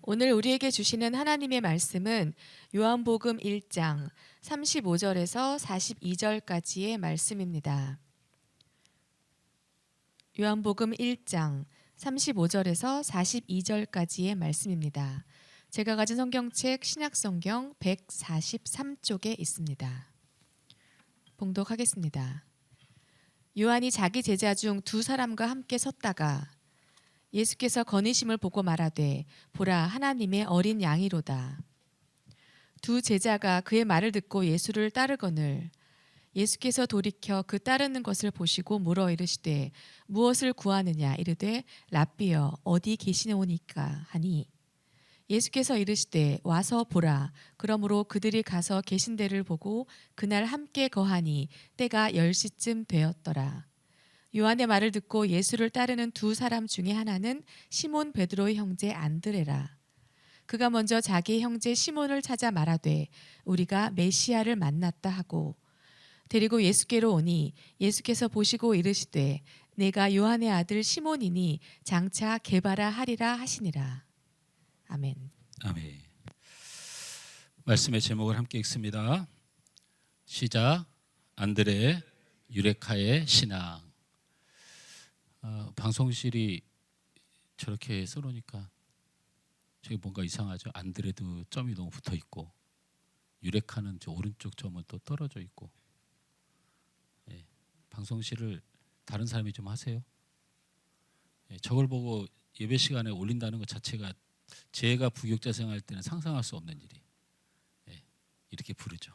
오늘 우리에게 주시는 하나님의 말씀은 요한복음 1장 35절에서 42절까지의 말씀입니다. 요한복음 1장 35절에서 42절까지의 말씀입니다. 제가 가진 성경책 신약성경 143쪽에 있습니다. 봉독하겠습니다. 요한이 자기 제자 중 두 사람과 함께 섰다가 예수께서 거니심을 보고 말하되 보라 하나님의 어린 양이로다. 두 제자가 그의 말을 듣고 예수를 따르거늘 예수께서 돌이켜 그 따르는 것을 보시고 물어 이르시되 무엇을 구하느냐 이르되 랍비여 어디 계시오니까 하니 예수께서 이르시되 와서 보라. 그러므로 그들이 가서 계신 데를 보고 그날 함께 거하니 때가 10시쯤 되었더라. 요한의 말을 듣고 예수를 따르는 두 사람 중에 하나는 시몬 베드로의 형제 안드레라. 그가 먼저 자기 형제 시몬을 찾아 말하되 우리가 메시아를 만났다 하고 데리고 예수께로 오니 예수께서 보시고 이르시되 내가 요한의 아들 시몬이니 장차 게바라 하리라 하시니라. 아멘. 아멘. 말씀의 제목을 함께 읽습니다. 시작. 안드레 유레카의 신앙. 방송실이 저렇게 써놓으니까 저게 뭔가 이상하죠. 안드레도 점이 너무 붙어 있고 유레카는 저 오른쪽 점은 또 떨어져 있고. 방송실을 다른 사람이 좀 하세요. 저걸 보고 예배 시간에 올린다는 것 자체가 제가 부교육자 생활할 때는 상상할 수 없는 일이. 이렇게 부르죠.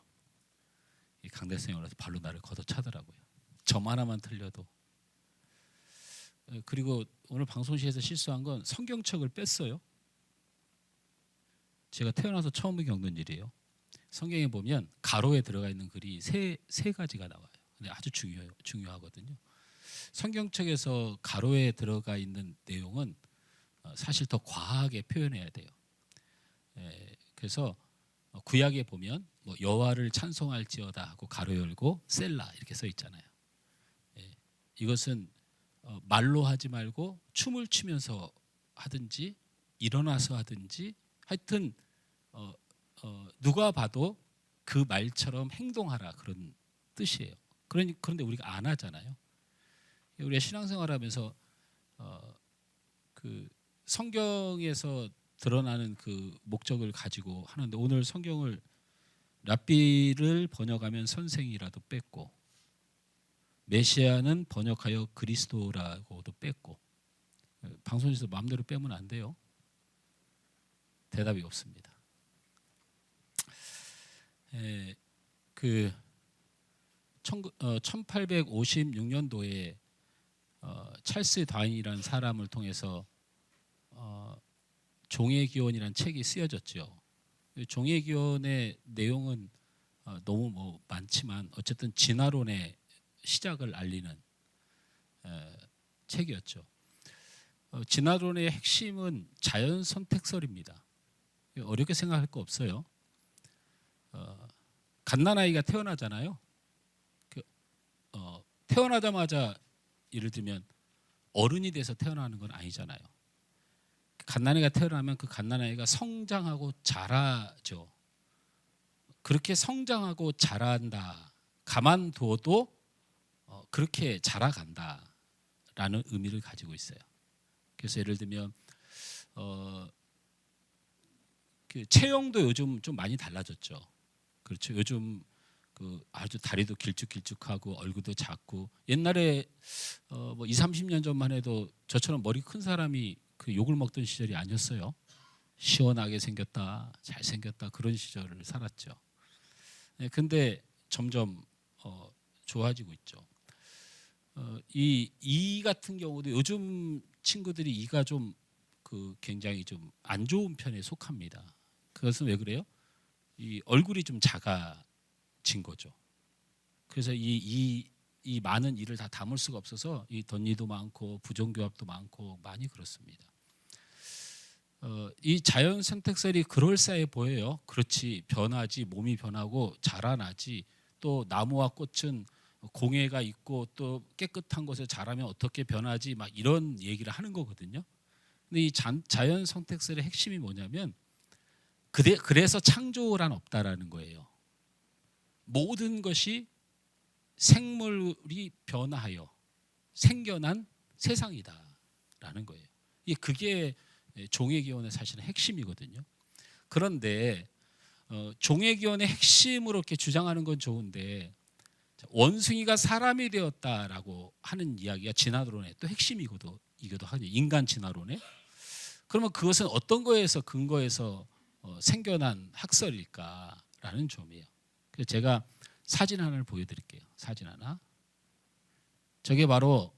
강대생이 올라서 발로 나를 걷어차더라고요. 점 하나만 틀려도. 그리고 오늘 방송실에서 실수한 건 성경책을 뺐어요. 제가 태어나서 처음 겪는 일이에요. 성경에 보면 가로에 들어가 있는 글이 세 가지가 나와요. 근데 아주 중요하거든요. 성경책에서 가로에 들어가 있는 내용은 사실 더 과하게 표현해야 돼요. 그래서 구약에 보면 뭐 여호와를 찬송할지어다 하고 가로 열고 셀라 이렇게 써 있잖아요. 이것은 말로 하지 말고 춤을 추면서 하든지 일어나서 하든지 하여튼 누가 봐도 그 말처럼 행동하라 그런 뜻이에요. 그런데 우리가 안 하잖아요. 우리가 신앙생활하면서 그 성경에서 드러나는 그 목적을 가지고 하는데 오늘 성경을 랍비를 번역하면 선생이라도 뺐고 메시아는 번역하여 그리스도라고도 뺐고 방송에서 마음대로 빼면 안 돼요. 대답이 없습니다. 그 1856년도에 찰스 다윈이라는 사람을 통해서 종의 기원이라는 책이 쓰여졌죠. 종의 기원의 내용은 너무 많지만 어쨌든 진화론의 시작을 알리는 책이었죠. 진화론의 핵심은 자연 선택설입니다. 어렵게 생각할 거 없어요. 갓난아이가 태어나잖아요. 태어나자마자 예를 들면 어른이 돼서 태어나는 건 아니잖아요. 갓난아이가 태어나면 그 갓난아이가 성장하고 자라죠. 그렇게 성장하고 자란다. 가만둬도 그렇게 자라간다라는 의미를 가지고 있어요. 그래서 예를 들면 그 체형도 요즘 좀 많이 달라졌죠. 그렇죠. 요즘 그 아주 다리도 길쭉길쭉하고 얼굴도 작고 옛날에 뭐 20, 30년 전만 해도 저처럼 머리 큰 사람이 그 욕을 먹던 시절이 아니었어요. 시원하게 생겼다, 잘생겼다 그런 시절을 살았죠. 근데 점점 좋아지고 있죠. 이 같은 경우도 요즘 친구들이 이가 좀 그 굉장히 좀 안 좋은 편에 속합니다. 그것은 왜 그래요? 이 얼굴이 좀 작아진 거죠. 그래서 이 많은 일을 다 담을 수가 없어서 이 덧니도 많고 부정교합도 많고 많이 그렇습니다. 이 자연 선택설이 그럴싸해 보여요. 그렇지, 변하지, 몸이 변하고 자라나지. 또 나무와 꽃은 공해가 있고 또 깨끗한 곳에 자라면 어떻게 변하지 막 이런 얘기를 하는 거거든요. 근데 이 자연 선택설의 핵심이 뭐냐면 그래서 창조란 없다라는 거예요. 모든 것이 생물이 변화하여 생겨난 세상이다라는 거예요. 그게 종회기원의 사실은 핵심이거든요. 그런데 종회기원의 핵심으로 이렇게 주장하는 건 좋은데 원숭이가 사람이 되었다라고 하는 이야기가 진화론의 또 핵심이기도 하죠. 인간 진화론의. 그러면 그것은 어떤 거에서 근거해서 생겨난 학설일까라는 점이에요. 그래서 제가 사진 하나를 보여드릴게요. 사진 하나. 저게 바로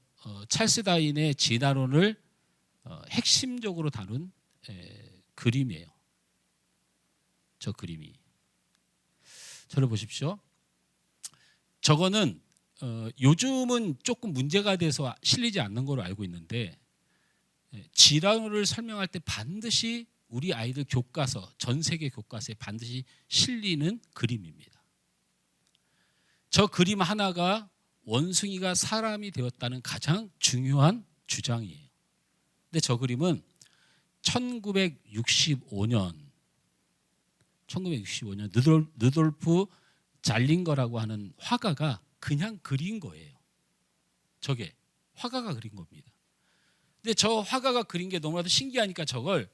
찰스 다윈의 진화론을 핵심적으로 다룬 그림이에요. 저 그림이. 저를 보십시오. 저거는 요즘은 조금 문제가 돼서 실리지 않는 걸로 알고 있는데 진화론을 설명할 때 반드시 우리 아이들 교과서, 전 세계 교과서에 반드시 실리는 그림입니다. 저 그림 하나가 원숭이가 사람이 되었다는 가장 중요한 주장이에요. 근데 저 그림은 1965년 르돌프 잘링거라고 하는 화가가 그냥 그린 거예요. 저게 화가가 그린 겁니다. 근데 저 화가가 그린 게 너무나도 신기하니까 저걸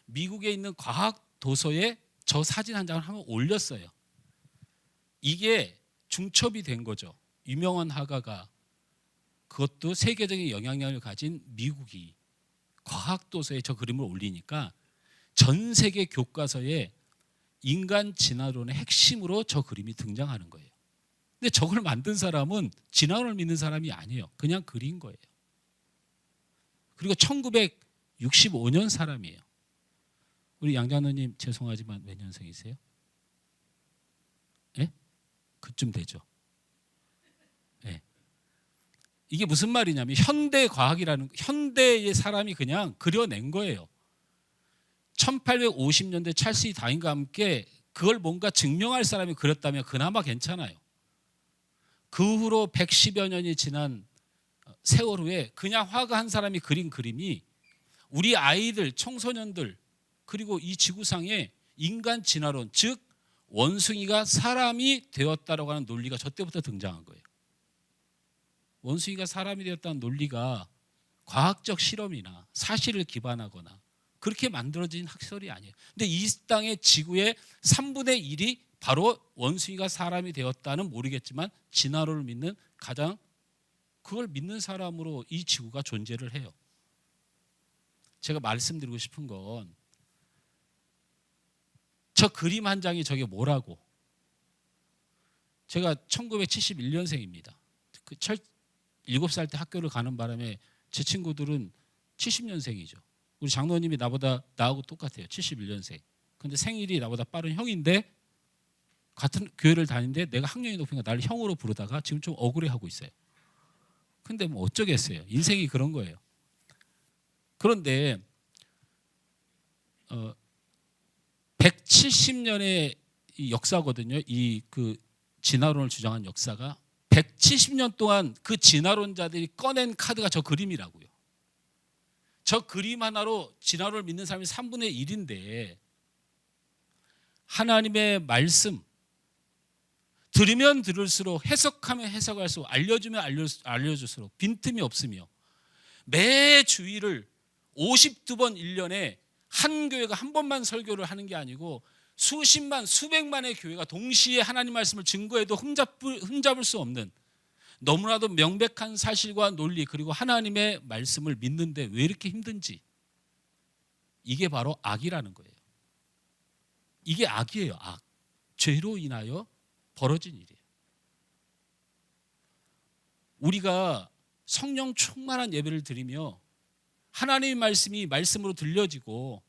미국에 있는 과학 도서에 저 사진 한 장을 한번 올렸어요. 이게 중첩이 된 거죠. 유명한 화가가, 그것도 세계적인 영향력을 가진 미국이 과학 도서에 저 그림을 올리니까 전 세계 교과서에 인간 진화론의 핵심으로 저 그림이 등장하는 거예요. 근데 저걸 만든 사람은 진화론을 믿는 사람이 아니에요. 그냥 그린 거예요. 그리고 1965년 사람이에요. 우리 양장로님 죄송하지만 몇 년생이세요? 예? 그쯤 되죠. 예. 이게 무슨 말이냐면 현대 과학이라는, 현대의 사람이 그냥 그려낸 거예요. 1850년대 찰스 다윈과 함께 그걸 뭔가 증명할 사람이 그렸다면 그나마 괜찮아요. 그 후로 110여 년이 지난 세월 후에 그냥 화가 한 사람이 그린 그림이 우리 아이들, 청소년들, 그리고 이 지구상에 인간 진화론, 즉 원숭이가 사람이 되었다라고 하는 논리가 저 때부터 등장한 거예요. 원숭이가 사람이 되었다는 논리가 과학적 실험이나 사실을 기반하거나 그렇게 만들어진 학설이 아니에요. 근데 이 땅의 지구의 3분의 1이 바로 원숭이가 사람이 되었다는 모르겠지만 진화론을 믿는 가장 그걸 믿는 사람으로 이 지구가 존재를 해요. 제가 말씀드리고 싶은 건 저 그림 한 장이 저게 뭐라고. 제가 1971년생입니다. 7살 때 학교를 가는 바람에 제 친구들은 70년생이죠. 우리 장로님이 나하고 똑같아요. 71년생. 근데 생일이 나보다 빠른 형인데 같은 교회를 다니는데 내가 학년이 높으니까 나를 형으로 부르다가 지금 좀 억울해하고 있어요. 근데 뭐 어쩌겠어요. 인생이 그런 거예요. 그런데 170년의 역사거든요. 이 그 진화론을 주장한 역사가 170년 동안 그 진화론자들이 꺼낸 카드가 저 그림이라고요. 저 그림 하나로 진화론을 믿는 사람이 3분의 1인데 하나님의 말씀 들으면 들을수록 해석하면 해석할수록 알려주면 알려줄수록 빈틈이 없으며 매 주일을 52번 1년에 한 교회가 한 번만 설교를 하는 게 아니고 수십만 수백만의 교회가 동시에 하나님 말씀을 증거해도 흠잡을 수 없는 너무나도 명백한 사실과 논리 그리고 하나님의 말씀을 믿는데 왜 이렇게 힘든지, 이게 바로 악이라는 거예요. 이게 악이에요. 악. 죄로 인하여 벌어진 일이에요. 우리가 성령 충만한 예배를 드리며 하나님의 말씀이 말씀으로 들려지고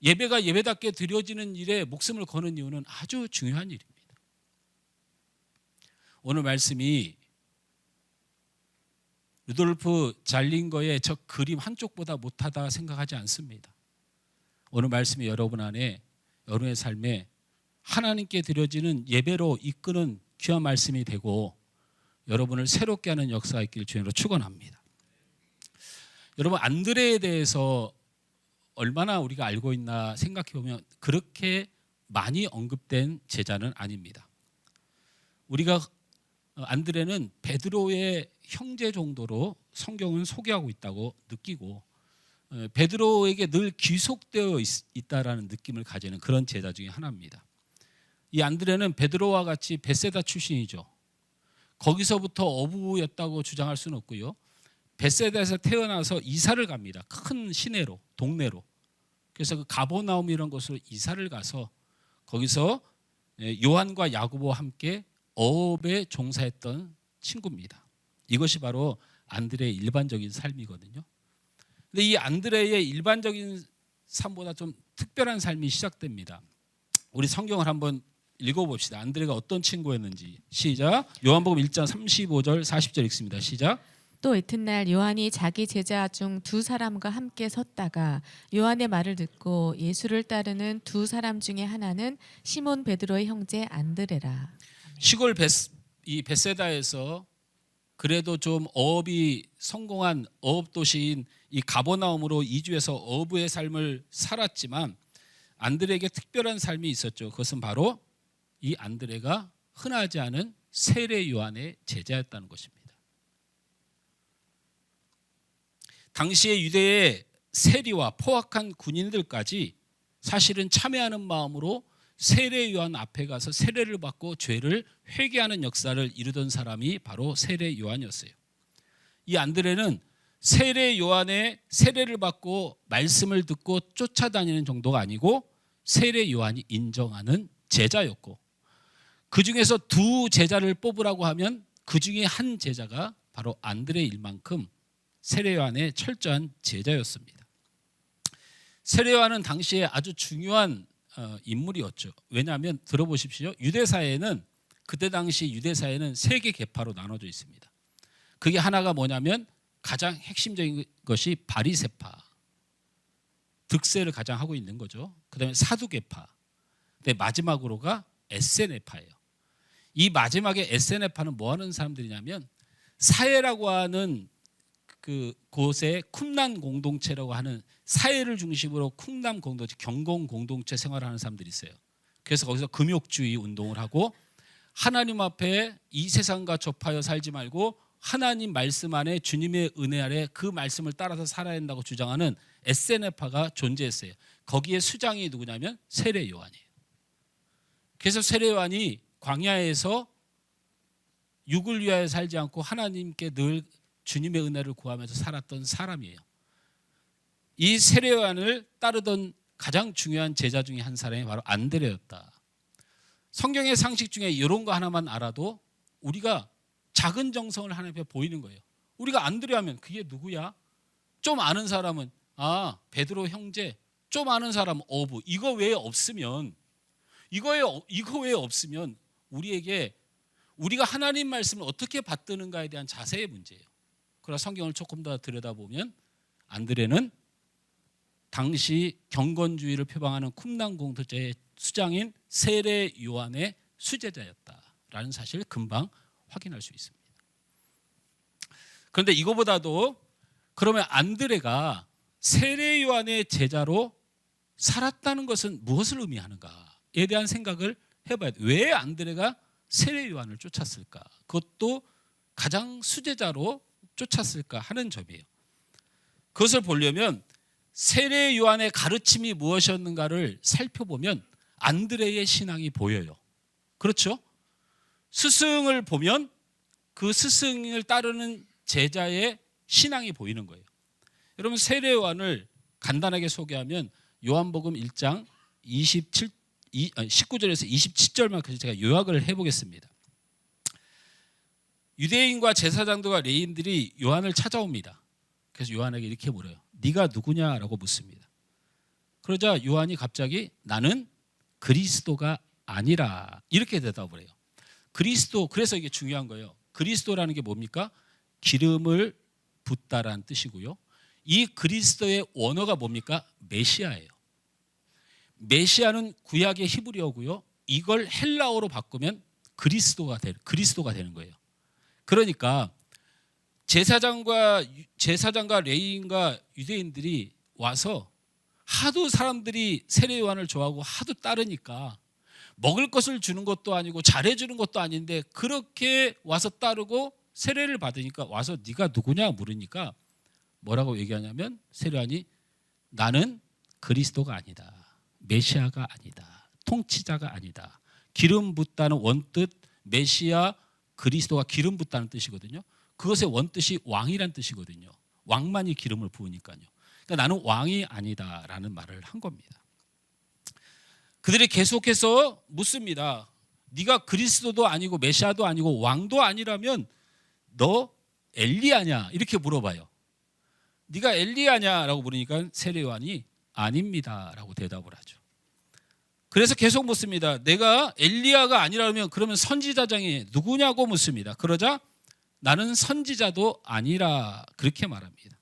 예배가 예배답게 드려지는 일에 목숨을 거는 이유는 아주 중요한 일입니다. 오늘 말씀이 루돌프 잘링거의 저 그림 한쪽보다 못하다 생각하지 않습니다. 오늘 말씀이 여러분 안에, 여러분의 삶에 하나님께 드려지는 예배로 이끄는 귀한 말씀이 되고 여러분을 새롭게 하는 역사가 있길 주님으로 축원합니다. 여러분 안드레에 대해서 얼마나 우리가 알고 있나 생각해 보면 그렇게 많이 언급된 제자는 아닙니다. 우리가 안드레는 베드로의 형제 정도로 성경은 소개하고 있다고 느끼고 베드로에게 늘 귀속되어 있다라는 느낌을 가지는 그런 제자 중에 하나입니다. 이 안드레는 베드로와 같이 베세다 출신이죠. 거기서부터 어부였다고 주장할 수는 없고요. 베세다에서 태어나서 이사를 갑니다. 큰 시내로, 동네로. 그래서 그 가버나움 이런 곳으로 이사를 가서 거기서 요한과 야고보와 함께 어업에 종사했던 친구입니다. 이것이 바로 안드레의 일반적인 삶이거든요. 근데 이 안드레의 일반적인 삶보다 좀 특별한 삶이 시작됩니다. 우리 성경을 한번 읽어봅시다. 안드레가 어떤 친구였는지. 시작. 요한복음 1장 35절 40절 읽습니다. 시작. 또 이튿날 요한이 자기 제자 중 두 사람과 함께 섰다가 요한의 말을 듣고 예수를 따르는 두 사람 중에 하나는 시몬 베드로의 형제 안드레라. 시골 이 베세다에서 그래도 좀 어업이 성공한 어업 도시인 이 가버나움으로 이주해서 어부의 삶을 살았지만 안드레에게 특별한 삶이 있었죠. 그것은 바로 이 안드레가 흔하지 않은 세례 요한의 제자였다는 것입니다. 당시의 유대의 세리와 포악한 군인들까지 사실은 참여하는 마음으로 세례 요한 앞에 가서 세례를 받고 죄를 회개하는 역사를 이루던 사람이 바로 세례 요한이었어요. 이 안드레는 세례 요한의 세례를 받고 말씀을 듣고 쫓아다니는 정도가 아니고 세례 요한이 인정하는 제자였고, 그 중에서 두 제자를 뽑으라고 하면 그 중에 한 제자가 바로 안드레일 만큼 세례 요한의 철저한 제자였습니다. 세례 요한은 당시에 아주 중요한 인물이었죠. 왜냐하면 들어보십시오. 유대사회는 그때 당시 유대사회는 세 개 계파로 나눠져 있습니다. 그게 하나가 뭐냐면 가장 핵심적인 것이 바리새파, 득세를 가장 하고 있는 거죠. 그다음에 사두개파, 근데 마지막으로가 에세네파예요. 이 마지막에 에세네파는 뭐 하는 사람들이냐면 사회라고 하는 그 곳에 쿰난 공동체라고 하는 사회를 중심으로 쿰난 공동체, 경공 공동체 생활하는 사람들이 있어요. 그래서 거기서 금욕주의 운동을 하고 하나님 앞에 이 세상과 접하여 살지 말고 하나님 말씀 안에 주님의 은혜 아래 그 말씀을 따라서 살아야 한다고 주장하는 에세네파가 존재했어요. 거기에 수장이 누구냐면 세례 요한이에요. 그래서 세례 요한이 광야에서 육을 위하여 살지 않고 하나님께 늘 주님의 은혜를 구하면서 살았던 사람이에요. 이 세례 요한을 따르던 가장 중요한 제자 중에 한 사람이 바로 안드레였다. 성경의 상식 중에 이런 거 하나만 알아도 우리가 작은 정성을 하나님 앞에 보이는 거예요. 우리가 안드레 하면 그게 누구야? 좀 아는 사람은 베드로 형제, 좀 아는 사람은 어부. 이거 외에 없으면 우리에게 우리가 하나님 말씀을 어떻게 받드는가에 대한 자세의 문제예요. 그러나 성경을 조금 더 들여다보면 안드레는 당시 경건주의를 표방하는 쿰난 공동체의 수장인 세례 요한의 수제자였다라는 사실을 금방 확인할 수 있습니다. 그런데 이거보다도 그러면 안드레가 세례 요한의 제자로 살았다는 것은 무엇을 의미하는가에 대한 생각을 해봐야 돼요. 왜 안드레가 세례 요한을 쫓았을까? 그것도 가장 수제자로 쫓았을까 하는 점이에요. 그것을 보려면 세례 요한의 가르침이 무엇이었는가를 살펴보면 안드레의 신앙이 보여요. 그렇죠? 스승을 보면 그 스승을 따르는 제자의 신앙이 보이는 거예요. 여러분 세례 요한을 간단하게 소개하면 요한복음 1장 19절에서 27절만까지 제가 요약을 해보겠습니다. 유대인과 제사장들과 레위인들이 요한을 찾아옵니다. 그래서 요한에게 이렇게 물어요. 네가 누구냐라고 묻습니다. 그러자 요한이 갑자기 나는 그리스도가 아니라 이렇게 대답을 해요. 그리스도, 그래서 이게 중요한 거예요. 그리스도라는 게 뭡니까? 기름을 붓다라는 뜻이고요. 이 그리스도의 원어가 뭡니까? 메시아예요. 메시아는 구약의 히브리어고요. 이걸 헬라어로 바꾸면 그리스도가 되는 거예요. 그러니까 제사장과 레위인과 유대인들이 와서 하도 사람들이 세례 요한을 좋아하고 하도 따르니까 먹을 것을 주는 것도 아니고 잘해주는 것도 아닌데 그렇게 와서 따르고 세례를 받으니까 와서 네가 누구냐 물으니까 뭐라고 얘기하냐면 세례 요한이 나는 그리스도가 아니다. 메시아가 아니다. 통치자가 아니다. 기름 붓다는 원뜻 메시아 그리스도가 기름 붓다는 뜻이거든요. 그것의 원뜻이 왕이란 뜻이거든요. 왕만이 기름을 부으니까요. 그러니까 나는 왕이 아니다라는 말을 한 겁니다. 그들이 계속해서 묻습니다. 네가 그리스도도 아니고 메시아도 아니고 왕도 아니라면 너 엘리야냐? 이렇게 물어봐요. 네가 엘리야냐라고 물으니까 세례 요한이 아닙니다라고 대답을 하죠. 그래서 계속 묻습니다. 내가 엘리야가 아니라면 그러면 선지자 중에 누구냐고 묻습니다. 그러자 나는 선지자도 아니라 그렇게 말합니다.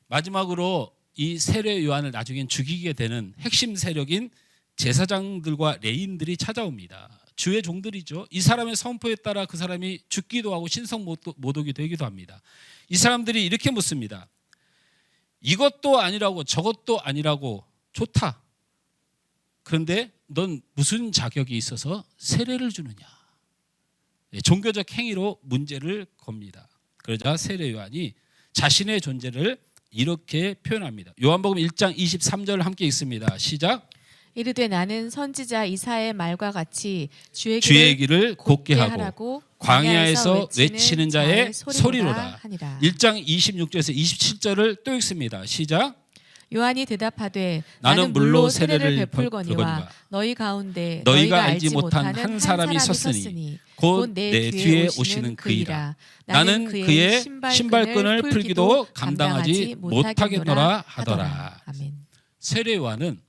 마지막으로 이 세례 요한을 나중엔 죽이게 되는 핵심 세력인 제사장들과 레인들이 찾아옵니다. 주의 종들이죠. 이 사람의 선포에 따라 그 사람이 죽기도 하고 신성 모독이 되기도 합니다. 이 사람들이 이렇게 묻습니다. 이것도 아니라고 저것도 아니라고 좋다. 그런데 넌 무슨 자격이 있어서 세례를 주느냐. 종교적 행위로 문제를 겁니다. 그러자 세례 요한이 자신의 존재를 이렇게 표현합니다. 요한복음 1장 23절 함께 읽습니다. 시작. 이르되 나는 선지자 이사야의 말과 같이 주의 길을 곧게 하고 하라고 광야에서 외치는 자의 소리로다. 하니라. 1장 26절에서 27절을 또 읽습니다. 시작. 요한이 대답하되 나는 물로 세례를 베풀거니와 너희 가운데 너희가 알지 못한 한 사람이 섰으니 곧 내 뒤에 오시는 그이라. 나는 그의 신발끈을 풀기도 감당하지 못하겠노라 하더라. 아멘. 세례 요한은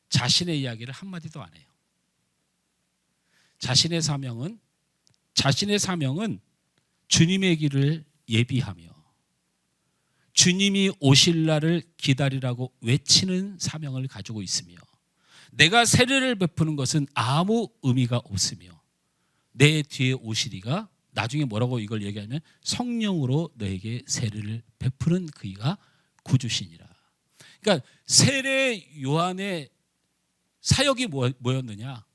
자신의 이야기를 한마디도 안 해요. 자신의 사명은 주님의 길을 예비하며 주님이 오실 날을 기다리라고 외치는 사명을 가지고 있으며 내가 세례를 베푸는 것은 아무 의미가 없으며 내 뒤에 오시리가 나중에 뭐라고 이걸 얘기하면 성령으로 너에게 세례를 베푸는 그이가 구주시니라. 그러니까 세례 요한의 사역이 뭐였느냐?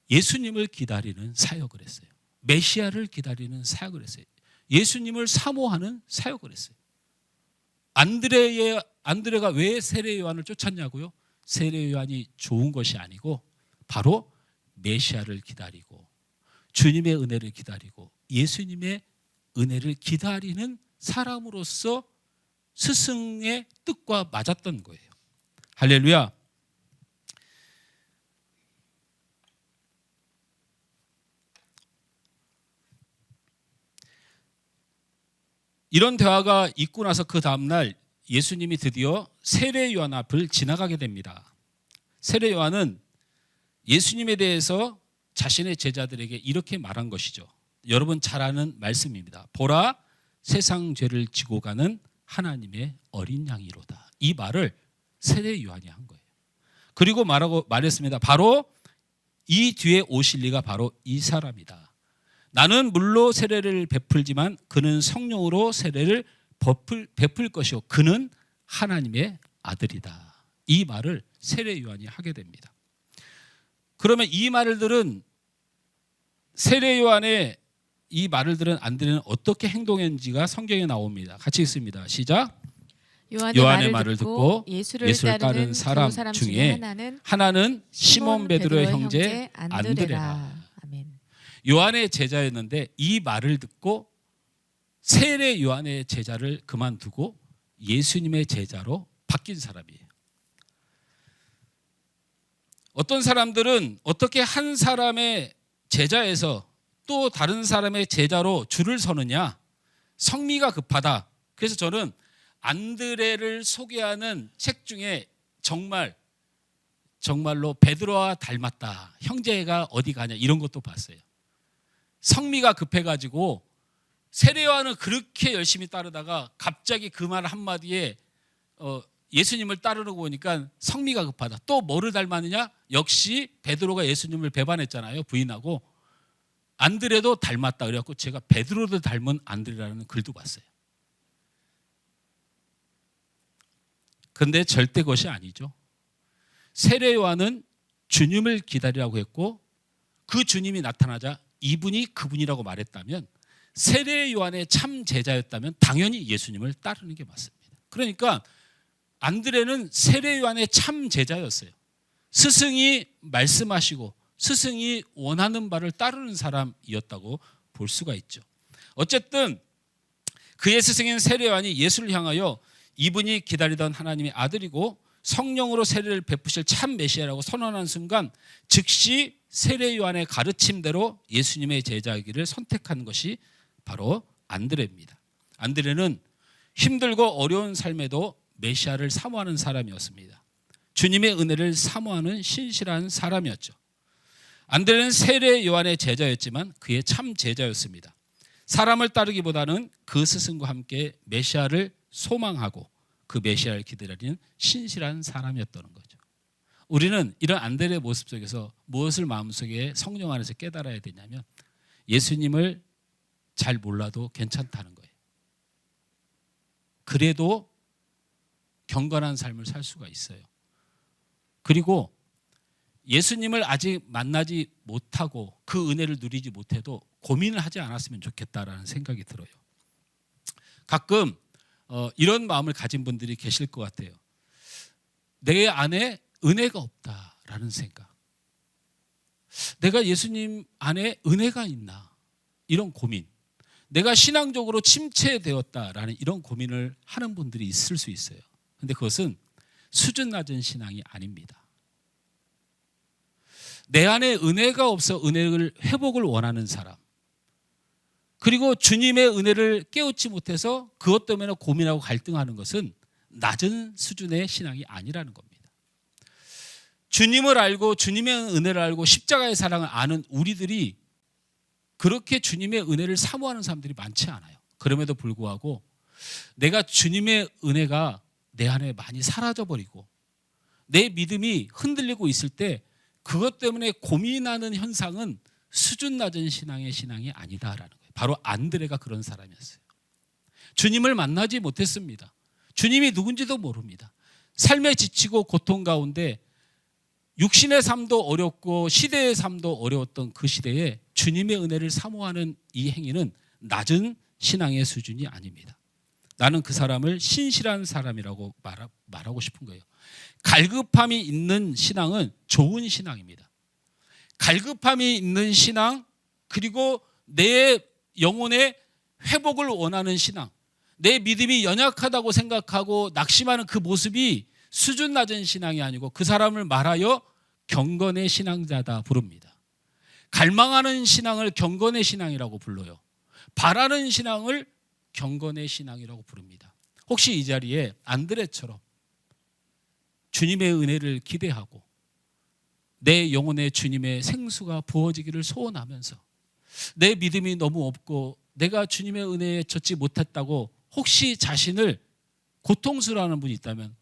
예수님을 기다리는 사역을 했어요. 메시아를 기다리는 사역을 했어요. 예수님을 사모하는 사역을 했어요. 안드레가 왜 세례 요한을 쫓았냐고요? 세례 요한이 좋은 것이 아니고 바로 메시아를 기다리고 주님의 은혜를 기다리고 예수님의 은혜를 기다리는 사람으로서 스승의 뜻과 맞았던 거예요. 할렐루야. 이런 대화가 있고 나서 그 다음날 예수님이 드디어 세례 요한 앞을 지나가게 됩니다. 세례 요한은 예수님에 대해서 자신의 제자들에게 이렇게 말한 것이죠. 여러분 잘 아는 말씀입니다. 보라, 세상 죄를 지고 가는 하나님의 어린 양이로다. 이 말을 세례 요한이 한 거예요. 그리고 말했습니다. 바로 이 뒤에 오실 리가 바로 이 사람이다. 나는 물로 세례를 베풀지만 그는 성령으로 세례를 베풀 것이요 그는 하나님의 아들이다. 이 말을 세례 요한이 하게 됩니다. 그러면 이 말들은 세례 요한의 이 말을 들은 안드레는 어떻게 행동했는지가 성경에 나옵니다. 같이 읽습니다. 시작. 요한의 말을 듣고 예수를 따르는 사람 중에 하나는 시몬 베드로의 형제 안드레라. 요한의 제자였는데 이 말을 듣고 세례 요한의 제자를 그만두고 예수님의 제자로 바뀐 사람이에요. 어떤 사람들은 어떻게 한 사람의 제자에서 또 다른 사람의 제자로 줄을 서느냐? 성미가 급하다. 그래서 저는 안드레를 소개하는 책 중에 정말로 베드로와 닮았다. 형제가 어디 가냐 이런 것도 봤어요. 성미가 급해가지고 세례 요한은 그렇게 열심히 따르다가 갑자기 그 말 한마디에 예수님을 따르려고 보니까 성미가 급하다. 또 뭐를 닮았느냐? 역시 베드로가 예수님을 배반했잖아요. 부인하고. 안드레도 닮았다 그래갖고 제가 베드로를 닮은 안드레라는 글도 봤어요. 그런데 절대 그것이 아니죠. 세례 요한은 주님을 기다리라고 했고 그 주님이 나타나자 이분이 그분이라고 말했다면 세례 요한의 참 제자였다면 당연히 예수님을 따르는 게 맞습니다. 그러니까 안드레는 세례 요한의 참 제자였어요. 스승이 말씀하시고 스승이 원하는 바를 따르는 사람이었다고 볼 수가 있죠. 어쨌든 그의 스승인 세례 요한이 예수를 향하여 이분이 기다리던 하나님의 아들이고 성령으로 세례를 베푸실 참 메시아라고 선언한 순간 즉시 세례 요한의 가르침대로 예수님의 제자이기를 선택한 것이 바로 안드레입니다. 안드레는 힘들고 어려운 삶에도 메시아를 사모하는 사람이었습니다. 주님의 은혜를 사모하는 신실한 사람이었죠. 안드레는 세례 요한의 제자였지만 그의 참 제자였습니다. 사람을 따르기보다는 그 스승과 함께 메시아를 소망하고 그 메시아를 기다리는 신실한 사람이었다는 거죠. 우리는 이런 안드레의 모습 속에서 무엇을 마음속에 성령 안에서 깨달아야 되냐면 예수님을 잘 몰라도 괜찮다는 거예요. 그래도 경건한 삶을 살 수가 있어요. 그리고 예수님을 아직 만나지 못하고 그 은혜를 누리지 못해도 고민을 하지 않았으면 좋겠다라는 생각이 들어요. 가끔 이런 마음을 가진 분들이 계실 것 같아요. 내 안에 은혜가 없다라는 생각. 내가 예수님 안에 은혜가 있나? 이런 고민. 내가 신앙적으로 침체되었다라는 이런 고민을 하는 분들이 있을 수 있어요. 그런데 그것은 수준 낮은 신앙이 아닙니다. 내 안에 은혜가 없어 은혜를 회복을 원하는 사람, 그리고 주님의 은혜를 깨우치 못해서 그것 때문에 고민하고 갈등하는 것은 낮은 수준의 신앙이 아니라는 겁니다. 주님을 알고 주님의 은혜를 알고 십자가의 사랑을 아는 우리들이 그렇게 주님의 은혜를 사모하는 사람들이 많지 않아요. 그럼에도 불구하고 내가 주님의 은혜가 내 안에 많이 사라져버리고 내 믿음이 흔들리고 있을 때 그것 때문에 고민하는 현상은 수준 낮은 신앙의 신앙이 아니다라는 거예요. 바로 안드레가 그런 사람이었어요. 주님을 만나지 못했습니다. 주님이 누군지도 모릅니다. 삶에 지치고 고통 가운데 육신의 삶도 어렵고 시대의 삶도 어려웠던 그 시대에 주님의 은혜를 사모하는 이 행위는 낮은 신앙의 수준이 아닙니다. 나는 그 사람을 신실한 사람이라고 말하고 싶은 거예요. 갈급함이 있는 신앙은 좋은 신앙입니다. 갈급함이 있는 신앙, 그리고 내 영혼의 회복을 원하는 신앙, 내 믿음이 연약하다고 생각하고 낙심하는 그 모습이 수준 낮은 신앙이 아니고 그 사람을 말하여 경건의 신앙자다 부릅니다. 갈망하는 신앙을 경건의 신앙이라고 불러요. 바라는 신앙을 경건의 신앙이라고 부릅니다. 혹시 이 자리에 안드레처럼 주님의 은혜를 기대하고 내 영혼에 주님의 생수가 부어지기를 소원하면서 내 믿음이 너무 없고 내가 주님의 은혜에 젖지 못했다고 혹시 자신을 고통스러워하는 분이 있다면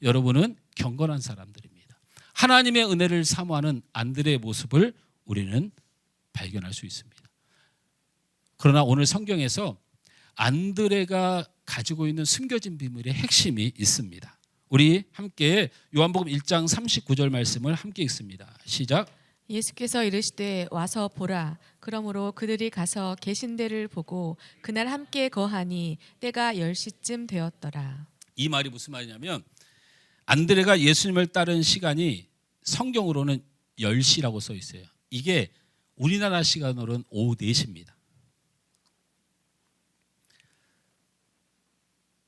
여러분은 경건한 사람들입니다. 하나님의 은혜를 사모하는 안드레의 모습을 우리는 발견할 수 있습니다. 그러나 오늘 성경에서 안드레가 가지고 있는 숨겨진 비밀의 핵심이 있습니다. 우리 함께 요한복음 1장 39절 말씀을 함께 읽습니다. 시작. 예수께서 이르시되 와서 보라. 그러므로 그들이 가서 계신 데를 보고 그날 함께 거하니 때가 10시쯤 되었더라. 이 말이 무슨 말이냐면 안드레가 예수님을 따른 시간이 성경으로는 10시라고 써 있어요. 이게 우리나라 시간으로는 오후 4시입니다.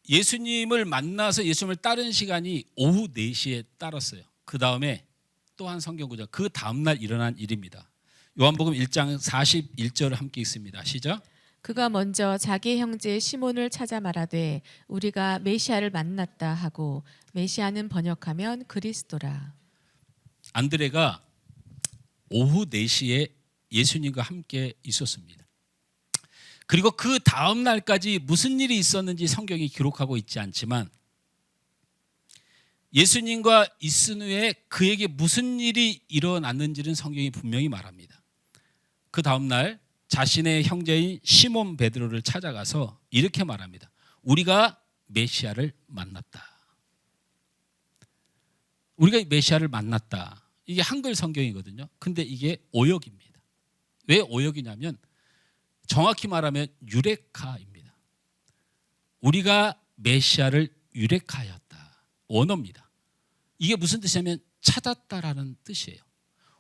예수님을 만나서 예수님을 따른 시간이 오후 4시에 따랐어요. 그 다음에 또 한 성경 구절, 그 다음날 일어난 일입니다. 요한복음 1장 41절을 함께 읽습니다. 시작. 그가 먼저 자기 형제 시몬을 찾아 말하되 우리가 메시아를 만났다 하고, 메시아는 번역하면 그리스도라. 안드레가 오후 4시에 예수님과 함께 있었습니다. 그리고 그 다음 날까지 무슨 일이 있었는지 성경이 기록하고 있지 않지만 예수님과 있은 후에 그에게 무슨 일이 일어났는지는 성경이 분명히 말합니다. 그 다음 날 자신의 형제인 시몬 베드로를 찾아가서 이렇게 말합니다. 우리가 메시아를 만났다. 우리가 메시아를 만났다. 이게 한글 성경이거든요. 근데 이게 오역입니다. 왜 오역이냐면 정확히 말하면 유레카입니다. 우리가 메시아를 유레카하였다. 원어입니다. 이게 무슨 뜻이냐면 찾았다라는 뜻이에요.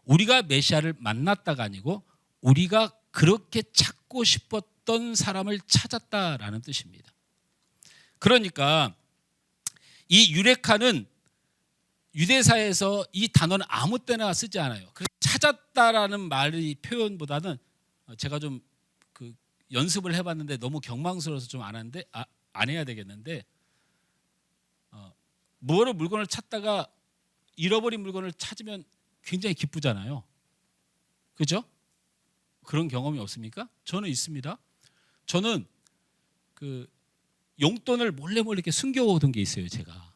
우리가 메시아를 만났다가 아니고 우리가 그렇게 찾고 싶었던 사람을 찾았다라는 뜻입니다. 그러니까 이 유레카는 유대사에서 이 단어는 아무 때나 쓰지 않아요. 그래서 찾았다라는 말의 표현보다는 제가 좀 그 연습을 해봤는데 너무 경망스러워서 좀 안 하는데 안 해야 되겠는데 물건을 찾다가 잃어버린 물건을 찾으면 굉장히 기쁘잖아요. 그죠? 그런 경험이 없습니까? 저는 있습니다. 저는 그 용돈을 몰래 이렇게 숨겨오던 게 있어요. 제가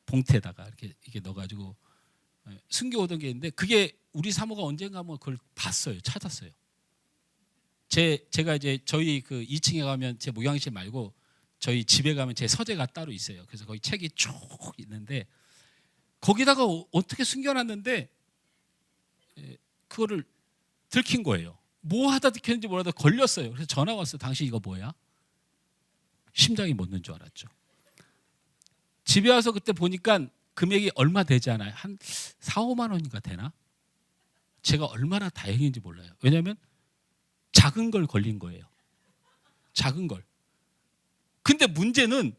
봉투에다가 이렇게 넣어가지고 숨겨오던 게 있는데 그게 우리 사모가 언젠가 한번 그걸 봤어요. 찾았어요. 제가 이제 저희 그 2층에 가면 제 목양실 말고 저희 집에 가면 제 서재가 따로 있어요. 그래서 거기 책이 쭉 있는데 거기다가 어떻게 숨겨놨는데 그거를 들킨 거예요. 뭐 하다 들켰는지 몰라도 걸렸어요. 그래서 전화 왔어요. 당신 이거 뭐야? 심장이 멎는 줄 알았죠. 집에 와서 그때 보니까 금액이 얼마 되지 않아요. 한 4, 5만 원인가 되나? 제가 얼마나 다행인지 몰라요. 왜냐하면 작은 걸 걸린 거예요. 작은 걸. 근데 문제는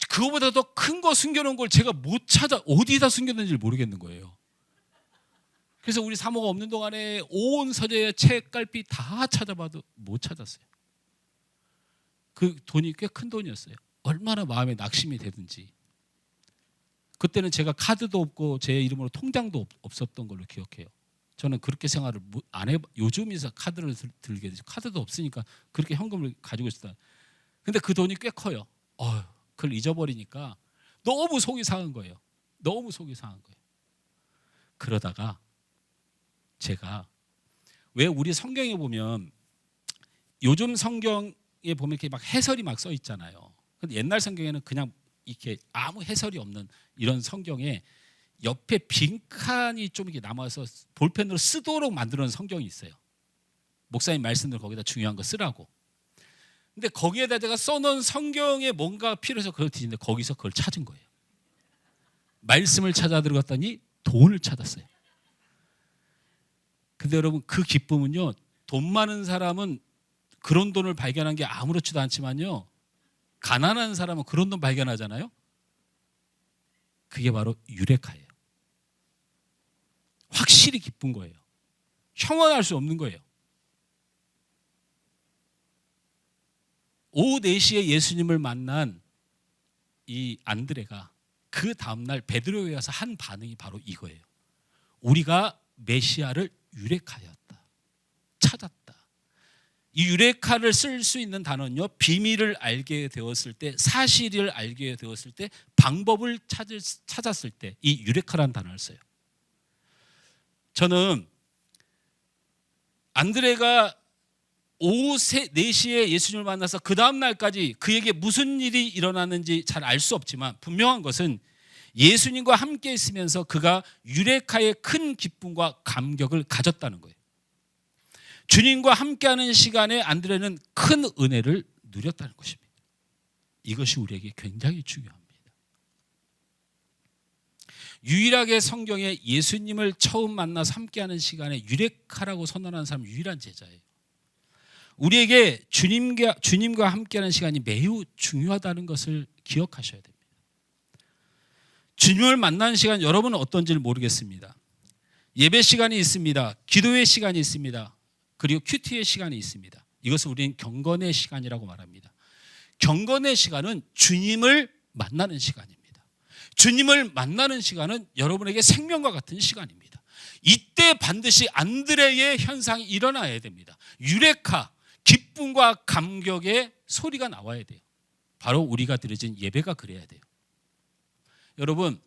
그거보다 더 큰 거 숨겨놓은 걸 제가 못 찾아 어디다 숨겼는지 모르겠는 거예요. 그래서 우리 사모가 없는 동안에 온 서재에 책갈피 다 찾아봐도 못 찾았어요. 그 돈이 꽤 큰 돈이었어요. 얼마나 마음에 낙심이 되든지. 그때는 제가 카드도 없고 제 이름으로 통장도 없었던 걸로 기억해요. 저는 그렇게 생활을 안 해. 요즘에서 카드를 들게 되죠. 카드도 없으니까 그렇게 현금을 가지고 있었다. 근데 그 돈이 꽤 커요. 그걸 잊어버리니까 너무 속이 상한 거예요. 너무 속이 상한 거예요. 그러다가 제가 왜 우리 성경에 보면 요즘 성경에 보면 이렇게 막 해설이 막 써 있잖아요. 근데 옛날 성경에는 그냥 이렇게 아무 해설이 없는 이런 성경에 옆에 빈칸이 좀 이렇게 남아서 볼펜으로 쓰도록 만들어 놓은 성경이 있어요. 목사님 말씀들 거기다 중요한 거 쓰라고. 근데 거기에다 제가 써놓은 성경에 뭔가 필요해서 그걸 뒤진데 거기서 그걸 찾은 거예요. 말씀을 찾아 들어갔더니 돈을 찾았어요. 근데 여러분 그 기쁨은요, 돈 많은 사람은 그런 돈을 발견한 게 아무렇지도 않지만요, 가난한 사람은 그런 돈 발견하잖아요. 그게 바로 유레카예요. 확실히 기쁜 거예요. 형언할 수 없는 거예요. 오후 4시에 예수님을 만난 이 안드레가 그 다음날 베드로에 와서 한 반응이 바로 이거예요. 우리가 메시아를 유레카였다. 찾았다. 이 유레카를 쓸 수 있는 단어는요, 비밀을 알게 되었을 때, 사실을 알게 되었을 때, 방법을 찾았을 때 이 유레카라는 단어를 써요. 저는 안드레가 오후 4시에 예수님을 만나서 그 다음 날까지 그에게 무슨 일이 일어났는지 잘 알 수 없지만 분명한 것은 예수님과 함께 있으면서 그가 유레카의 큰 기쁨과 감격을 가졌다는 거예요. 주님과 함께하는 시간에 안드레는 큰 은혜를 누렸다는 것입니다. 이것이 우리에게 굉장히 중요합니다. 유일하게 성경에 예수님을 처음 만나서 함께하는 시간에 유레카라고 선언하는 사람은 유일한 제자예요. 우리에게 주님과 함께하는 시간이 매우 중요하다는 것을 기억하셔야 됩니다. 주님을 만나는 시간 여러분은 어떤지를 모르겠습니다. 예배 시간이 있습니다. 기도의 시간이 있습니다. 그리고 큐티의 시간이 있습니다. 이것을 우리는 경건의 시간이라고 말합니다. 경건의 시간은 주님을 만나는 시간입니다. 주님을 만나는 시간은 여러분에게 생명과 같은 시간입니다. 이때 반드시 안드레의 현상이 일어나야 됩니다. 유레카, 기쁨과 감격의 소리가 나와야 돼요. 바로 우리가 드려진 예배가 그래야 돼요. 여러분,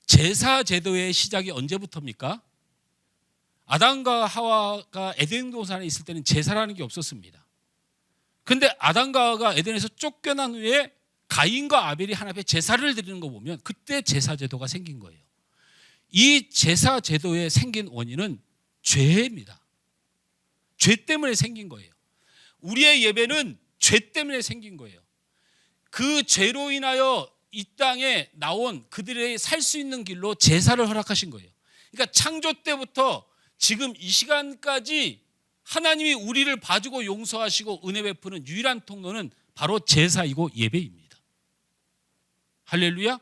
제사 제도의 시작이 언제부터입니까? 아담과 하와가 에덴 동산에 있을 때는 제사라는 게 없었습니다. 근데 아담과 하와가 에덴에서 쫓겨난 후에 가인과 아벨이 하나님 앞에 제사를 드리는 거 보면 그때 제사 제도가 생긴 거예요. 이 제사 제도에 생긴 원인은 죄입니다. 죄 때문에 생긴 거예요. 우리의 예배는 죄 때문에 생긴 거예요. 그 죄로 인하여 이 땅에 나온 그들의 살 수 있는 길로 제사를 허락하신 거예요. 그러니까 창조 때부터 지금 이 시간까지 하나님이 우리를 봐주고 용서하시고 은혜 베푸는 유일한 통로는 바로 제사이고 예배입니다. 할렐루야.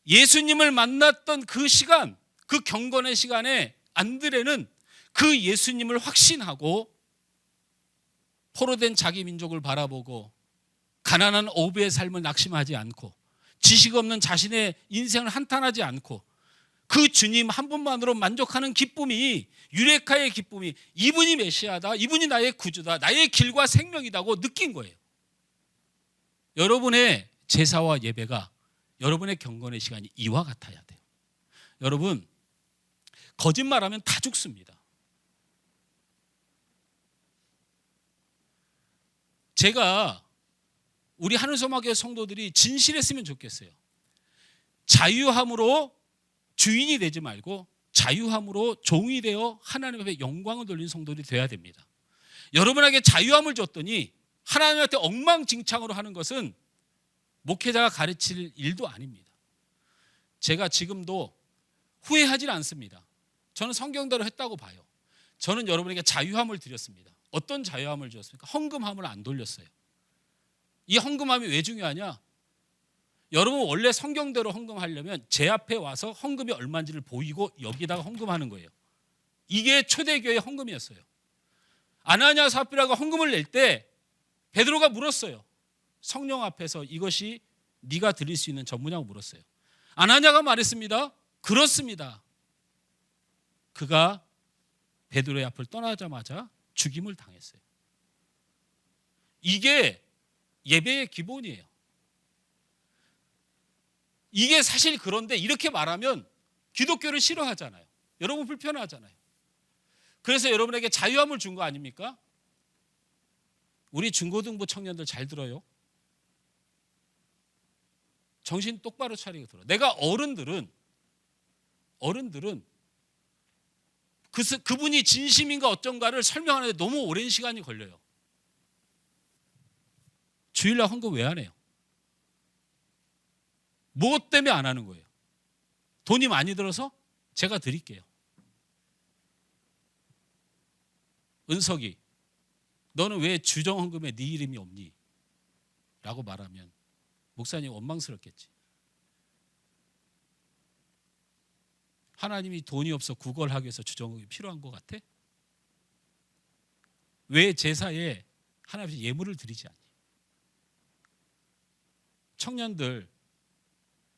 예수님을 만났던 그 시간, 그 경건의 시간에 안드레는 그 예수님을 확신하고 포로된 자기 민족을 바라보고 가난한 어부의 삶을 낙심하지 않고 지식 없는 자신의 인생을 한탄하지 않고 그 주님 한 분만으로 만족하는 기쁨이, 유레카의 기쁨이, 이분이 메시아다, 이분이 나의 구주다, 나의 길과 생명이다고 느낀 거예요. 여러분의 제사와 예배가, 여러분의 경건의 시간이 이와 같아야 돼요. 여러분, 거짓말하면 다 죽습니다. 제가 우리 하늘소망교회 성도들이 진실했으면 좋겠어요. 자유함으로 주인이 되지 말고 자유함으로 종이 되어 하나님 앞에 영광을 돌리는 성도들이 되어야 됩니다. 여러분에게 자유함을 줬더니 하나님한테 엉망진창으로 하는 것은 목회자가 가르칠 일도 아닙니다. 제가 지금도 후회하지 않습니다. 저는 성경대로 했다고 봐요. 저는 여러분에게 자유함을 드렸습니다. 어떤 자유함을 주었습니까? 헌금함을 안 돌렸어요. 이 헌금함이 왜 중요하냐? 여러분 원래 성경대로 헌금하려면 제 앞에 와서 헌금이 얼마인지를 보이고 여기다가 헌금하는 거예요. 이게 초대교회 헌금이었어요. 아나니아 사피라가 헌금을 낼 때 베드로가 물었어요. 성령 앞에서 이것이 네가 드릴 수 있는 전부냐고 물었어요. 아나니아가 말했습니다. 그렇습니다. 그가 베드로의 앞을 떠나자마자 죽임을 당했어요. 이게 예배의 기본이에요. 이게 사실 그런데 이렇게 말하면 기독교를 싫어하잖아요. 여러분 불편하잖아요. 그래서 여러분에게 자유함을 준 거 아닙니까? 우리 중고등부 청년들 잘 들어요. 정신 똑바로 차리고 들어. 내가 어른들은 그분이 진심인가 어쩐가를 설명하는데 너무 오랜 시간이 걸려요. 주일날 헌금 왜 안 해요? 무엇 때문에 안 하는 거예요? 돈이 많이 들어서? 제가 드릴게요. 은석이, 너는 왜 주정헌금에 네 이름이 없니? 라고 말하면 목사님 원망스럽겠지. 하나님이 돈이 없어 구걸하기 위해서 주정헌금이 필요한 것 같아? 왜 제사에 하나님 앞에 예물을 드리지 않니? 청년들,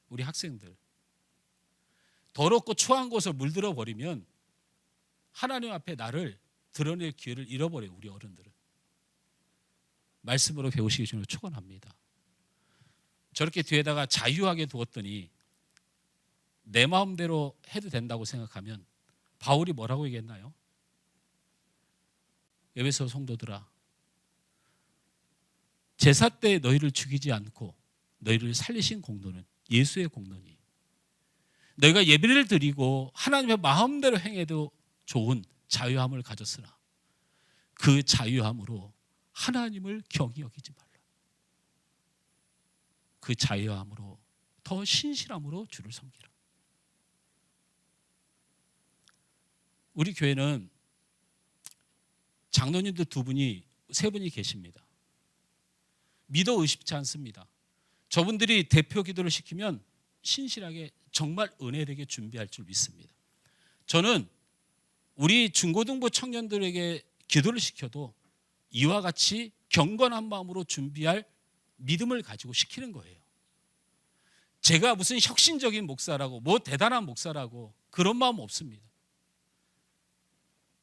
우리 학생들, 더럽고 추한 곳을 물들어 버리면 하나님 앞에 나를 드러낼 기회를 잃어버려요. 우리 어른들은. 말씀으로 배우시기 전에 축원합니다. 저렇게 뒤에다가 자유하게 두었더니 내 마음대로 해도 된다고 생각하면 바울이 뭐라고 얘기했나요? 에베소 성도들아, 제사 때 너희를 죽이지 않고 너희를 살리신 공로는 예수의 공로니 너희가 예배를 드리고 하나님의 마음대로 행해도 좋은 자유함을 가졌으나 그 자유함으로 하나님을 경히 여기지 말라. 그 자유함으로 더 신실함으로 주를 섬기라. 우리 교회는 장로님들 세 분이 계십니다. 믿어 의심치 않습니다. 저분들이 대표 기도를 시키면 신실하게 정말 은혜되게 준비할 줄 믿습니다. 저는 우리 중고등부 청년들에게 기도를 시켜도 이와 같이 경건한 마음으로 준비할 믿음을 가지고 시키는 거예요. 제가 무슨 혁신적인 목사라고 뭐 대단한 목사라고 그런 마음 없습니다.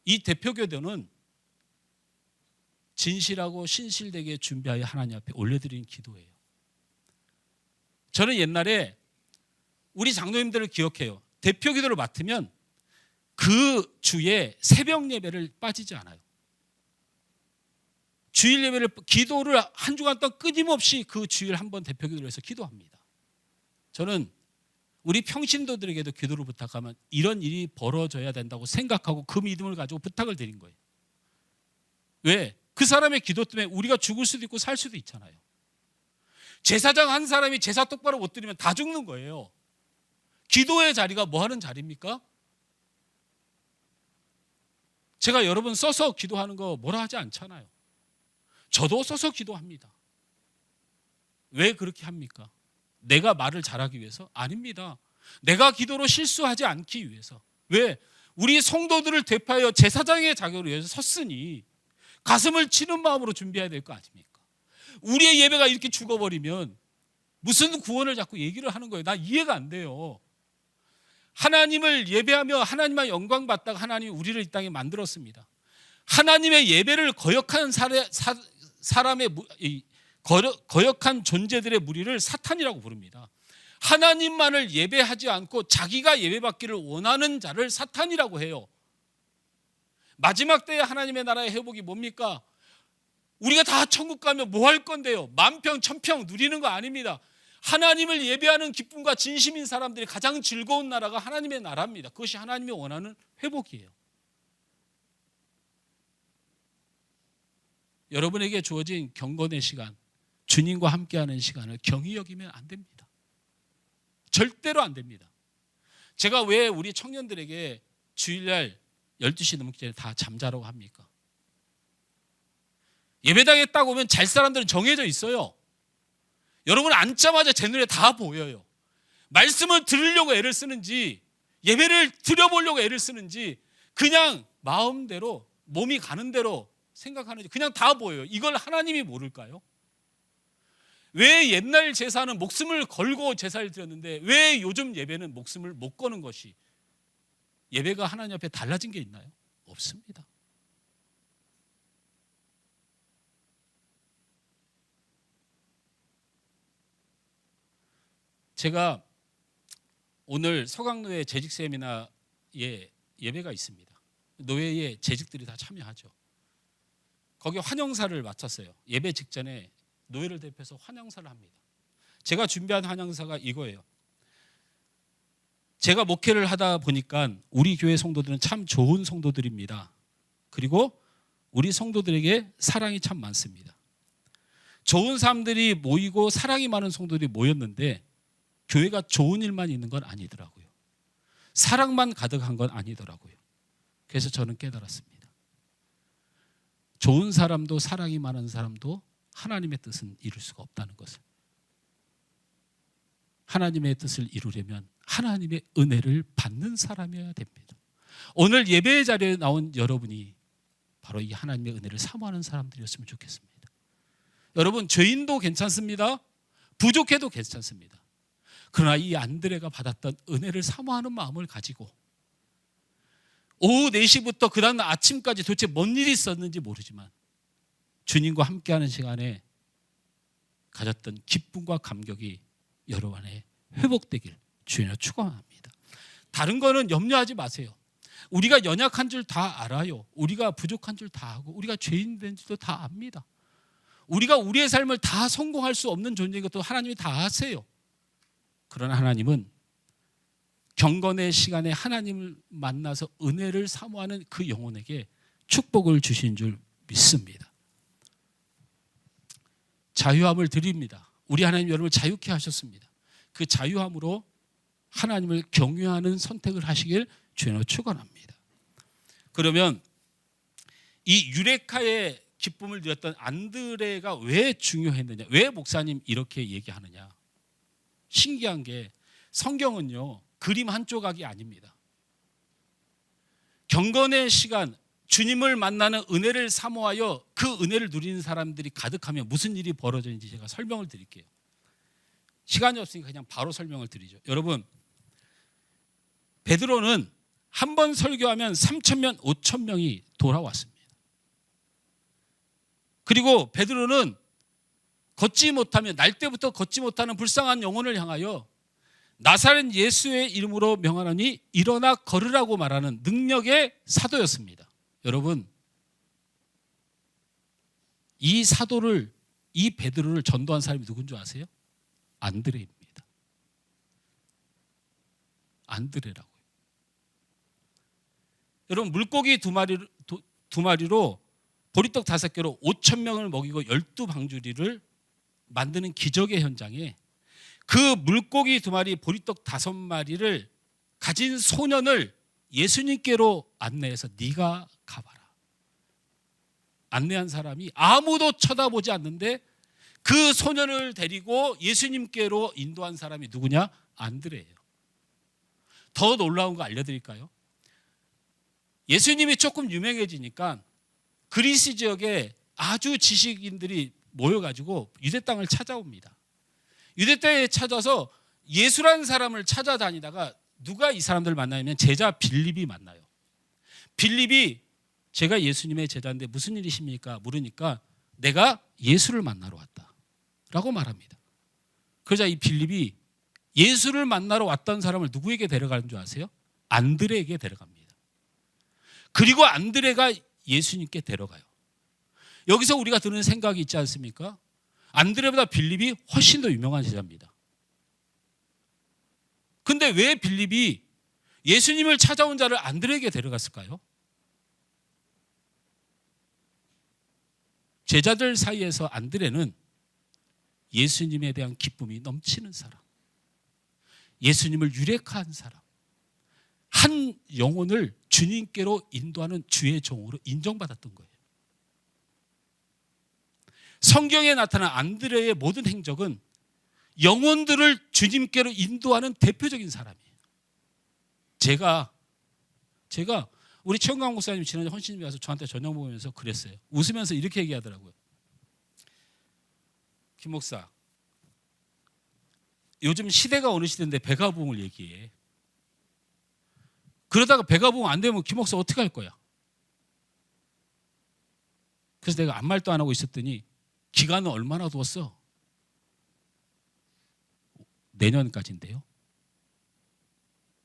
이 대표교도는 진실하고 신실되게 준비하여 하나님 앞에 올려드리는 기도예요. 저는 옛날에 우리 장로님들을 기억해요. 대표기도를 맡으면 그 주에 새벽 예배를 빠지지 않아요. 주일 예배를, 기도를 한 주간 동안 끊임없이 그 주일 한번 대표기도를 해서 기도합니다. 저는 우리 평신도들에게도 기도를 부탁하면 이런 일이 벌어져야 된다고 생각하고 그 믿음을 가지고 부탁을 드린 거예요. 왜? 그 사람의 기도 때문에 우리가 죽을 수도 있고 살 수도 있잖아요. 제사장 한 사람이 제사 똑바로 못 드리면 다 죽는 거예요. 기도의 자리가 뭐 하는 자리입니까? 제가 여러분 써서 기도하는 거 뭐라 하지 않잖아요. 저도 써서 기도합니다. 왜 그렇게 합니까? 내가 말을 잘하기 위해서? 아닙니다. 내가 기도로 실수하지 않기 위해서. 왜? 우리 성도들을 대표하여 제사장의 자격을 위해서 섰으니 가슴을 치는 마음으로 준비해야 될 거 아닙니까? 우리의 예배가 이렇게 죽어버리면 무슨 구원을 자꾸 얘기를 하는 거예요. 나 이해가 안 돼요. 하나님을 예배하며 하나님만 영광 받다가 하나님이 우리를 이 땅에 만들었습니다. 하나님의 예배를 거역한 사람의 거역한 존재들의 무리를 사탄이라고 부릅니다. 하나님만을 예배하지 않고 자기가 예배받기를 원하는 자를 사탄이라고 해요. 마지막 때에 하나님의 나라의 회복이 뭡니까? 우리가 다 천국 가면 뭐 할 건데요? 만평 천평 누리는 거 아닙니다. 하나님을 예배하는 기쁨과 진심인 사람들이 가장 즐거운 나라가 하나님의 나라입니다. 그것이 하나님이 원하는 회복이에요. 여러분에게 주어진 경건의 시간, 주님과 함께하는 시간을 경히 여기면 안 됩니다. 절대로 안 됩니다. 제가 왜 우리 청년들에게 주일날 12시 넘기 전에 다 잠자라고 합니까? 예배당에 딱 오면 잘 사람들은 정해져 있어요. 여러분 앉자마자 제 눈에 다 보여요. 말씀을 들으려고 애를 쓰는지 예배를 드려보려고 애를 쓰는지 그냥 마음대로 몸이 가는 대로 생각하는지 그냥 다 보여요. 이걸 하나님이 모를까요? 왜 옛날 제사는 목숨을 걸고 제사를 드렸는데 왜 요즘 예배는 목숨을 못 거는 것이 예배가 하나님 앞에 달라진 게 있나요? 없습니다. 제가 오늘 서강노회 재직 세미나에 예배가 있습니다. 노회의 재직들이 다 참여하죠. 거기 환영사를 마쳤어요. 예배 직전에 노회를 대표해서 환영사를 합니다. 제가 준비한 환영사가 이거예요. 제가 목회를 하다 보니까 우리 교회 성도들은 참 좋은 성도들입니다. 그리고 우리 성도들에게 사랑이 참 많습니다. 좋은 사람들이 모이고 사랑이 많은 성도들이 모였는데 교회가 좋은 일만 있는 건 아니더라고요. 사랑만 가득한 건 아니더라고요. 그래서 저는 깨달았습니다. 좋은 사람도 사랑이 많은 사람도 하나님의 뜻은 이룰 수가 없다는 것을. 하나님의 뜻을 이루려면 하나님의 은혜를 받는 사람이어야 됩니다. 오늘 예배의 자리에 나온 여러분이 바로 이 하나님의 은혜를 사모하는 사람들이었으면 좋겠습니다. 여러분 죄인도 괜찮습니다. 부족해도 괜찮습니다. 그러나 이 안드레가 받았던 은혜를 사모하는 마음을 가지고 오후 4시부터 그 다음 아침까지 도대체 뭔 일이 있었는지 모르지만 주님과 함께하는 시간에 가졌던 기쁨과 감격이 여러분 안에 회복되길 주님으로 축원합니다. 다른 거는 염려하지 마세요. 우리가 연약한 줄 다 알아요. 우리가 부족한 줄 다 알고 우리가 죄인 된 줄도 다 압니다. 우리가 우리의 삶을 다 성공할 수 없는 존재인 것도 하나님이 다 아세요. 그러나 하나님은 경건의 시간에 하나님을 만나서 은혜를 사모하는 그 영혼에게 축복을 주신 줄 믿습니다. 자유함을 드립니다. 우리 하나님 여러분을 자유케 하셨습니다. 그 자유함으로 하나님을 경외하는 선택을 하시길 주님으로 축원합니다. 그러면 이 유레카의 기쁨을 누렸던 안드레가 왜 중요했느냐? 왜 목사님 이렇게 얘기하느냐? 신기한 게 성경은요 그림 한 조각이 아닙니다. 경건의 시간, 주님을 만나는 은혜를 사모하여 그 은혜를 누리는 사람들이 가득하면 무슨 일이 벌어지는지 제가 설명을 드릴게요. 시간이 없으니까 그냥 바로 설명을 드리죠. 여러분, 베드로는 한 번 설교하면 3,000명, 5,000명이 돌아왔습니다. 그리고 베드로는 걷지 못하면 날 때부터 걷지 못하는 불쌍한 영혼을 향하여 나사렛 예수의 이름으로 명하노니 일어나 걸으라고 말하는 능력의 사도였습니다. 여러분, 이 사도를, 이 베드로를 전도한 사람이 누군 줄 아세요? 안드레입니다. 안드레라고요. 여러분, 물고기 두 마리로 보리떡 5개로 5,000명을 먹이고 12방주리를 만드는 기적의 현장에 그 물고기 2마리, 보리떡 5마리를 가진 소년을 예수님께로 안내해서 네가 가봐라. 안내한 사람이 아무도 쳐다보지 않는데 그 소년을 데리고 예수님께로 인도한 사람이 누구냐? 안드레예요. 더 놀라운 거 알려드릴까요? 예수님이 조금 유명해지니까 그리스 지역에 아주 지식인들이 모여가지고 유대 땅을 찾아옵니다. 유대 땅에 찾아서 예수라는 사람을 찾아다니다가 누가 이 사람들을 만나냐면 제자 빌립이 만나요. 빌립이 제가 예수님의 제자인데 무슨 일이십니까? 물으니까 내가 예수를 만나러 왔다 라고 말합니다. 그러자 이 빌립이 예수를 만나러 왔던 사람을 누구에게 데려가는 줄 아세요? 안드레에게 데려갑니다. 그리고 안드레가 예수님께 데려가요. 여기서 우리가 드는 생각이 있지 않습니까? 안드레보다 빌립이 훨씬 더 유명한 제자입니다. 근데 왜 빌립이 예수님을 찾아온 자를 안드레에게 데려갔을까요? 제자들 사이에서 안드레는 예수님에 대한 기쁨이 넘치는 사람, 예수님을 유력한 사람, 한 영혼을 주님께로 인도하는 주의 종으로 인정받았던 거예요. 성경에 나타난 안드레의 모든 행적은 영혼들을 주님께로 인도하는 대표적인 사람이에요. 제가 우리 최영광 목사님 지난주에 헌신님이 와서 저한테 저녁 먹으면서 그랬어요. 웃으면서 이렇게 얘기하더라고요. 김 목사, 요즘 시대가 어느 시대인데 배가 부흥을 얘기해. 그러다가 배가 부흥 안 되면 김 목사 어떻게 할 거야? 그래서 내가 아무 말도 안 하고 있었더니 기간은 얼마나 두었어? 내년까지인데요.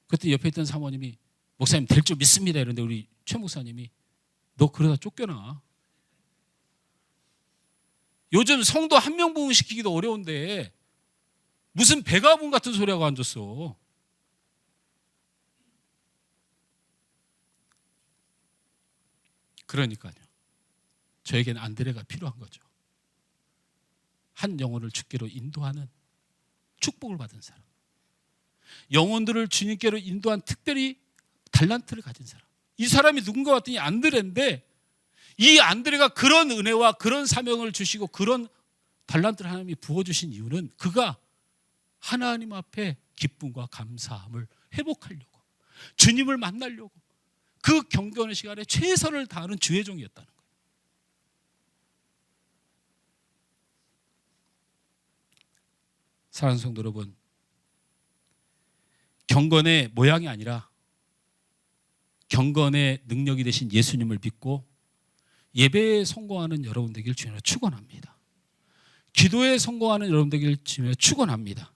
그때 옆에 있던 사모님이 목사님 될 줄 믿습니다 이런데 우리 최 목사님이 너 그러다 쫓겨나. 요즘 성도 한 명 부흥시키기도 어려운데 무슨 배가 부흥 같은 소리하고 앉았어. 그러니까요. 저에게는 안드레가 필요한 거죠. 한 영혼을 주께로 인도하는 축복을 받은 사람, 영혼들을 주님께로 인도한 특별히 달란트를 가진 사람. 이 사람이 누군가 봤더니 안드레인데 이 안드레가 그런 은혜와 그런 사명을 주시고 그런 달란트를 하나님이 부어주신 이유는 그가 하나님 앞에 기쁨과 감사함을 회복하려고, 주님을 만나려고 그 경건의 시간에 최선을 다하는 주의 종이었다는 거예요. 사랑하는 성도 여러분, 경건의 모양이 아니라 경건의 능력이 되신 예수님을 믿고 예배에 성공하는 여러분 되길 주님으로 축원합니다. 기도에 성공하는 여러분 되길 주님으로 축원합니다.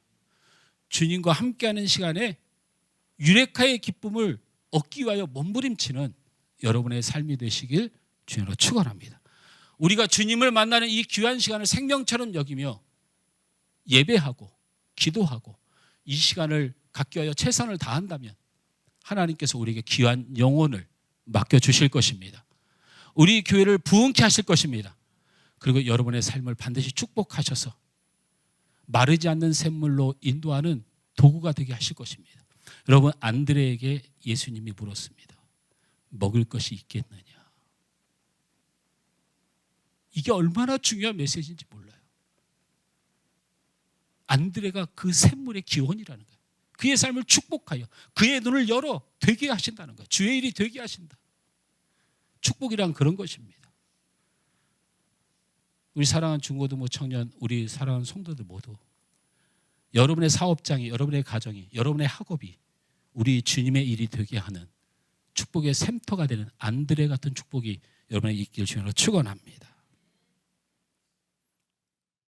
주님과 함께하는 시간에 유레카의 기쁨을 얻기 위하여 몸부림치는 여러분의 삶이 되시길 주님으로 축원합니다. 우리가 주님을 만나는 이 귀한 시간을 생명처럼 여기며 예배하고 기도하고 이 시간을 갖기 위하여 최선을 다한다면 하나님께서 우리에게 귀한 영혼을 맡겨주실 것입니다. 우리 교회를 부흥케 하실 것입니다. 그리고 여러분의 삶을 반드시 축복하셔서 마르지 않는 샘물로 인도하는 도구가 되게 하실 것입니다. 여러분, 안드레에게 예수님이 물었습니다. 먹을 것이 있겠느냐? 이게 얼마나 중요한 메시지인지 몰라요. 안드레가 그 샘물의 기원이라는 거예요. 그의 삶을 축복하여 그의 눈을 열어 되게 하신다는 거예요. 주의 일이 되게 하신다. 축복이란 그런 것입니다. 우리 사랑하는 중고등부 청년, 우리 사랑하는 성도들 모두 여러분의 사업장이, 여러분의 가정이, 여러분의 학업이 우리 주님의 일이 되게 하는 축복의 샘터가 되는 안드레 같은 축복이 여러분에게 있길 주님으로 축원합니다.